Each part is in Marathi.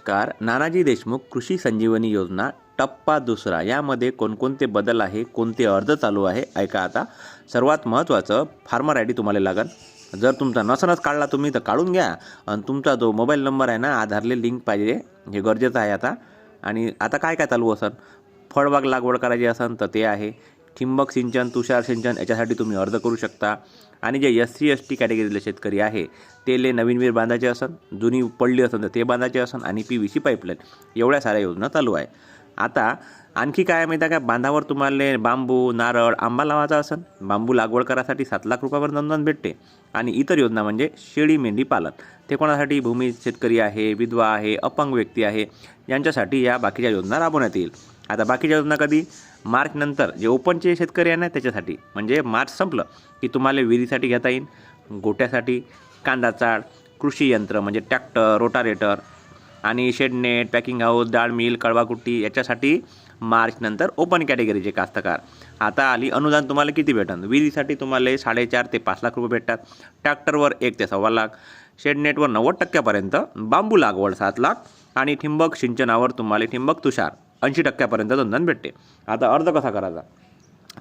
नमस्कार. नानाजी देशमुख कृषी संजीवनी योजना टप्पा दुसरा यामध्ये कोणकोणते बदल आहे, कोणते अर्ज चालू आहे, ऐका आता. सर्वात महत्त्वाचं फार्मर आय डी तुम्हाला लागेल. जर तुमचा नसनच काढला तुम्ही तर काढून घ्या. आणि तुमचा जो मोबाईल नंबर आहे ना, आधारले लिंक पाहिजे, हे गरजेचं आहे आता. आणि आता काय काय चालू असेल, फळबाग लागवड करायची असेल तर ते आहे. ठिंबक सिंचन, तुषार सिंचन याच्यासाठी तुम्ही अर्ज करू शकता. आणि जे SC ST कॅटेगरीतले शेतकरी आहे तेले नवीन विहीर बांधायचे असेल, जुनी पडली असेल तर ते बांधायचे असेल, आणि PVC पाईपलाईन एवढ्या साऱ्या योजना चालू आहे. आता आणखी काय माहिती आहे का, बांधावर तुम्हाला बांबू, नारळ, आंबा लावायचा असेल, बांबू लागवड करासाठी 7 लाख रुपयापर्यंत अनुदान भेटते. आणि इतर योजना म्हणजे शेळी मेंढी पालन, ते कोणासाठी, भूमी शेतकरी आहे, विधवा आहे, अपंग व्यक्ती आहे, यांच्यासाठी या बाकीच्या योजना राबवण्यात येईल. आता बाकीच्या योजना कधी, मार्च नंतर जे ओपनचे शेतकरी आहे ना त्याच्यासाठी, म्हणजे मार्च संपलं की तुम्हाला विहिरीसाठी घेता येईल, गोट्यासाठी, कांदा चाळ, कृषी यंत्र म्हणजे ट्रॅक्टर, रोटारेटर आणि शेडनेट, पॅकिंग हाऊस, डाळ मिल, कळवाकुट्टी याच्यासाठी मार्च नंतर ओपन कॅटेगरीचे कास्तकार. आता आली अनुदान तुम्हाला किती भेटन. विहिरीसाठी तुम्हाला 4.5 ते 5 लाख रुपये भेटतात, ट्रॅक्टरवर 1 ते 1.25 लाख, शेडनेटवर 90% बांबू लागवड 7 लाख, आणि ठिंबक सिंचनावर तुम्हाला ठिंबक तुषार 80% अनुदान भेटते. आता अर्ज कसा करायचा,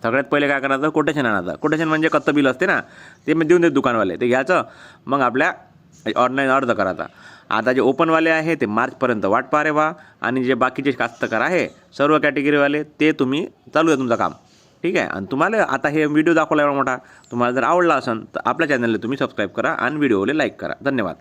सगळ्यात पहिले काय करायचं, कोटेशन आणायचं. कोटेशन म्हणजे कत्तं बिल असते ना, ते मी देऊन देत दुकानवाले, ते घ्यायचं, मग आपल्या ऑनलाईन अर्ज करायचा. आता जे ओपनवाले आहे ते मार्चपर्यंत वाट पहा रे बा, आणि जे बाकीचे कास्तकार आहे सर्व कॅटेगरीवाले ते तुम्ही चालू आहे तुमचं काम, ठीक आहे. आणि तुम्हाला आता हे व्हिडिओ दाखवला एवढा मोठा, तुम्हाला जर आवडला असेल तर आपल्या चॅनलला तुम्ही सबस्क्राईब करा आणि व्हिडिओला लाईक करा. धन्यवाद.